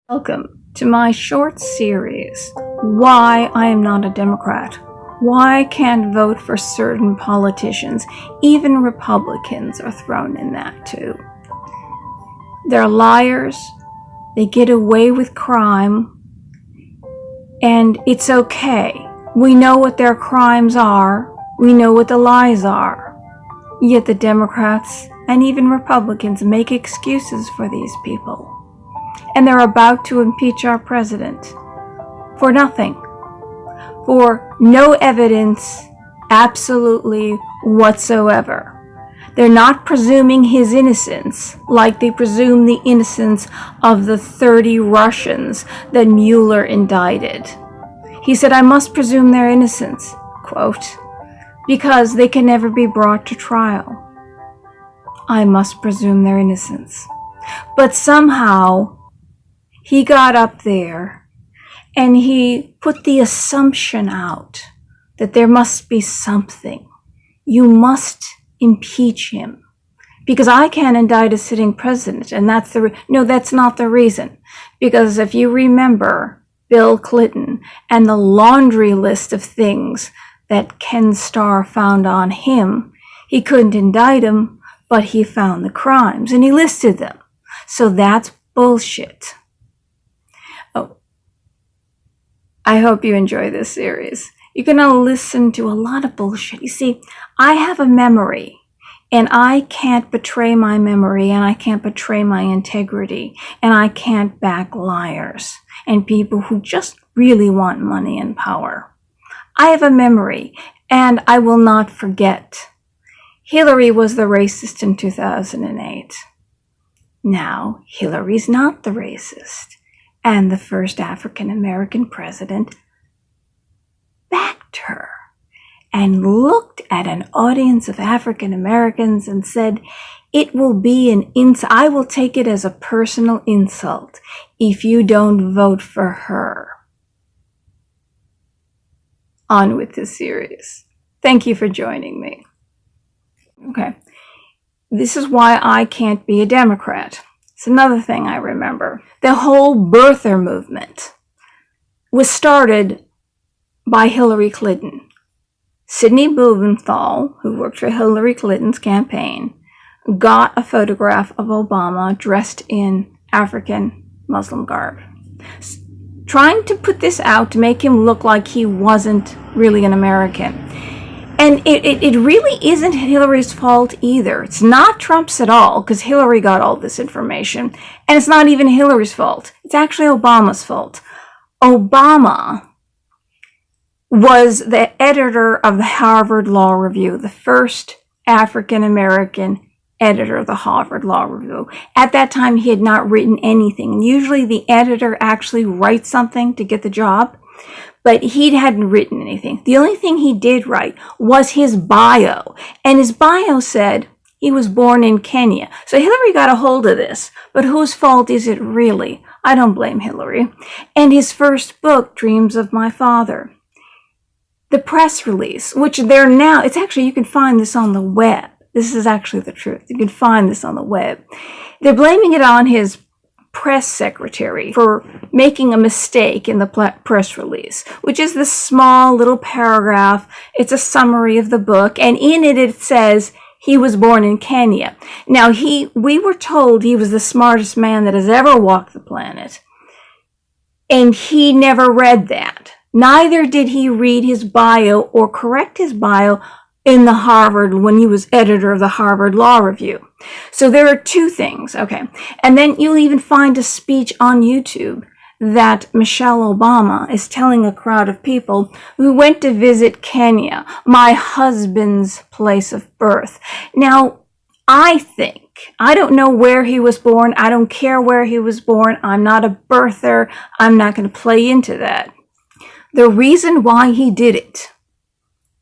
Welcome to my short series, Why I Am Not a Democrat. Why I can't vote for certain politicians. Even Republicans are thrown in that too. They're liars, they get away with crime, and it's okay. We know what their crimes are, we know what the lies are. Yet the Democrats and even Republicans make excuses for these people. And they're about to impeach our president for nothing, for no evidence absolutely whatsoever. They're not presuming his innocence like they presume the innocence of the 30 Russians that Mueller indicted. He said, "I must presume their innocence," quote, "because they can never be brought to trial. I must presume their innocence." But somehow he got up there and he put the assumption out that there must be something. You must impeach him because I can't indict a sitting president. And that's that's not the reason. Because if you remember Bill Clinton and the laundry list of things that Ken Starr found on him, he couldn't indict him, but he found the crimes and he listed them. So that's bullshit. I hope you enjoy this series. You're going to listen to a lot of bullshit. You see, I have a memory, and I can't betray my memory, and I can't betray my integrity, and I can't back liars and people who just really want money and power. I have a memory, and I will not forget. Hillary was the racist in 2008. Now, Hillary's not the racist. And the first African-American president backed her and looked at an audience of African-Americans and said, "It will be I will take it as a personal insult if you don't vote for her." On with this series. Thank you for joining me. Okay. This is why I can't be a Democrat. It's another thing I remember. The whole birther movement was started by Hillary Clinton. Sidney Blumenthal, who worked for Hillary Clinton's campaign, got a photograph of Obama dressed in African Muslim garb, trying to put this out to make him look like he wasn't really an American. And it really isn't Hillary's fault either. It's not Trump's at all, because Hillary got all this information. And it's not even Hillary's fault. It's actually Obama's fault. Obama was the editor of the Harvard Law Review, the first African-American editor of the Harvard Law Review. At that time, he had not written anything. And usually the editor actually writes something to get the job. But he hadn't written anything. The only thing he did write was his bio. And his bio said he was born in Kenya. So Hillary got a hold of this. But whose fault is it really? I don't blame Hillary. And his first book, Dreams of My Father. The press release, which they're now, it's actually, you can find this on the web. This is actually the truth. You can find this on the web. They're blaming it on his press secretary for making a mistake in the press release, which is this small little paragraph. It's a summary of the book, and in it it says he was born in Kenya. Now, we were told he was the smartest man that has ever walked the planet, and he never read that. Neither did he read his bio or correct his bio in the Harvard, when he was editor of the Harvard Law Review. So there are two things, okay? And then you'll even find a speech on YouTube that Michelle Obama is telling a crowd of people who went to visit Kenya, my husband's place of birth. Now, I don't know where he was born. I don't care where he was born. I'm not a birther. I'm not going to play into that. The reason why he did it,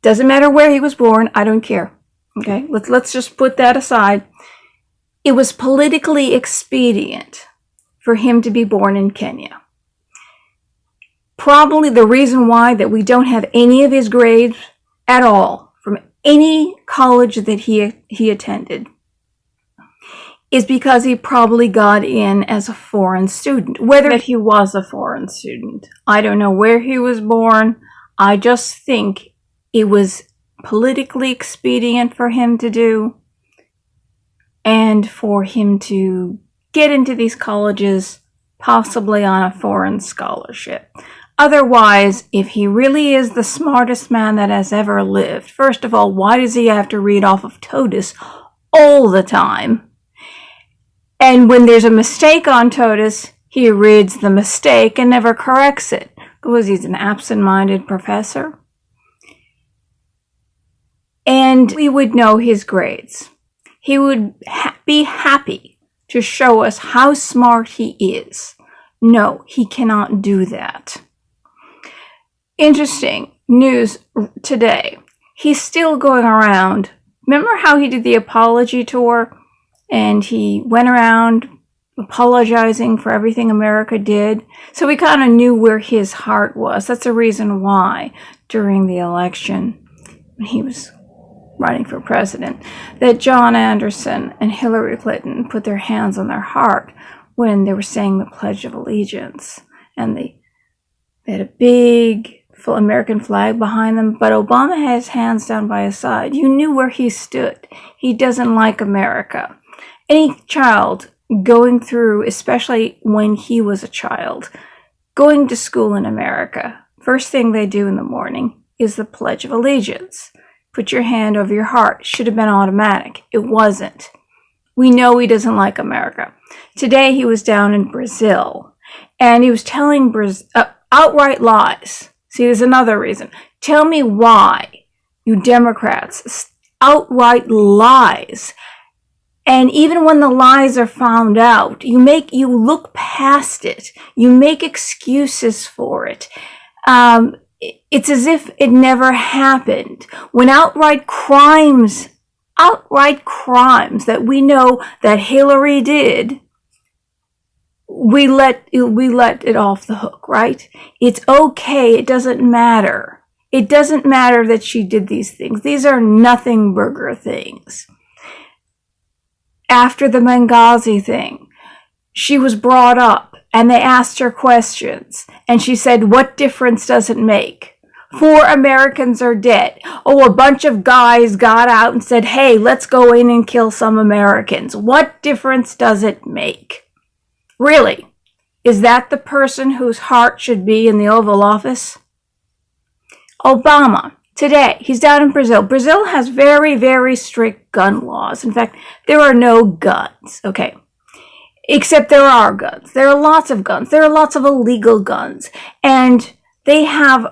doesn't matter where he was born, I don't care. Okay, let's just put that aside. It was politically expedient for him to be born in Kenya. Probably the reason why that we don't have any of his grades at all from any college that he attended is because he probably got in as a foreign student. Whether he was a foreign student, I don't know where he was born. I just think it was politically expedient for him to do, and for him to get into these colleges, possibly on a foreign scholarship. Otherwise, if he really is the smartest man that has ever lived, first of all, why does he have to read off of TOTUS all the time? And when there's a mistake on TOTUS, he reads the mistake and never corrects it because he's an absent-minded professor. And we would know his grades. He would be happy to show us how smart he is. No, he cannot do that. Interesting news today. He's still going around. Remember how he did the apology tour? And he went around apologizing for everything America did. So we kind of knew where his heart was. That's the reason why during the election, when he was running for president, that John Anderson and Hillary Clinton put their hands on their heart when they were saying the Pledge of Allegiance. And they had a big full American flag behind them, but Obama had his hands down by his side. You knew where he stood. He doesn't like America. Any child going through, especially when he was a child, going to school in America, first thing they do in the morning is the Pledge of Allegiance. Put your hand over your heart. Should have been automatic. It wasn't. We know he doesn't like America. Today he was down in Brazil, and he was telling outright lies. See, there's another reason. Tell me why you Democrats outright lies. And even when the lies are found out, you look past it. You make excuses for it. It's as if it never happened. When outright crimes that we know that Hillary did, we let it off the hook, right? It's okay. It doesn't matter. It doesn't matter that she did these things. These are nothing burger things. After the Benghazi thing, she was brought up and they asked her questions. And she said, what difference does it make? 4 Americans are dead. Oh, a bunch of guys got out and said, hey, let's go in and kill some Americans. What difference does it make? Really? Is that the person whose heart should be in the Oval Office? Obama. Today, he's down in Brazil. Brazil has very, very strict gun laws. In fact, there are no guns, okay? Except there are guns. There are lots of guns. There are lots of illegal guns. And they have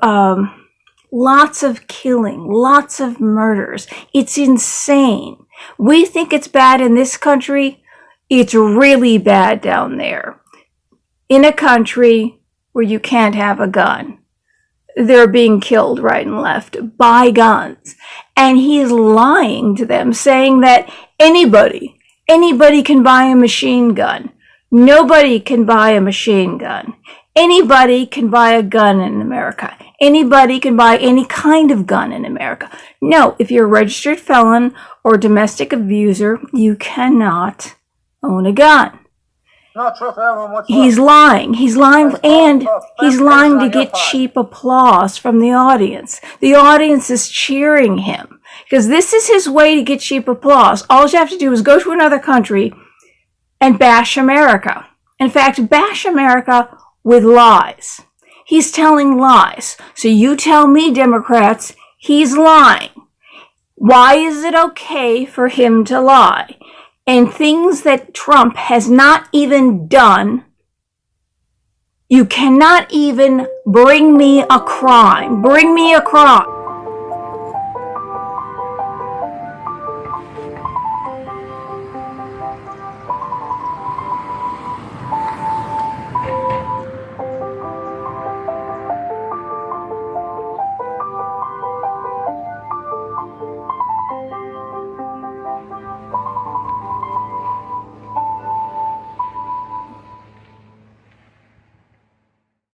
lots of killing, lots of murders. It's insane. We think it's bad in this country. It's really bad down there. In a country where you can't have a gun. They're being killed right and left by guns. And he's lying to them, saying that anybody can buy a machine gun. Nobody can buy a machine gun. Anybody can buy a gun in America. Anybody can buy any kind of gun in America. No, if you're a registered felon or domestic abuser, you cannot own a gun. He's lying. He's lying, and he's lying to get cheap applause from the audience. The audience is cheering him because this is his way to get cheap applause. All you have to do is go to another country and bash America. In fact, bash America with lies. He's telling lies. So you tell me, Democrats, he's lying. Why is it okay for him to lie? And things that Trump has not even done, you cannot even bring me a crime. Bring me a crime.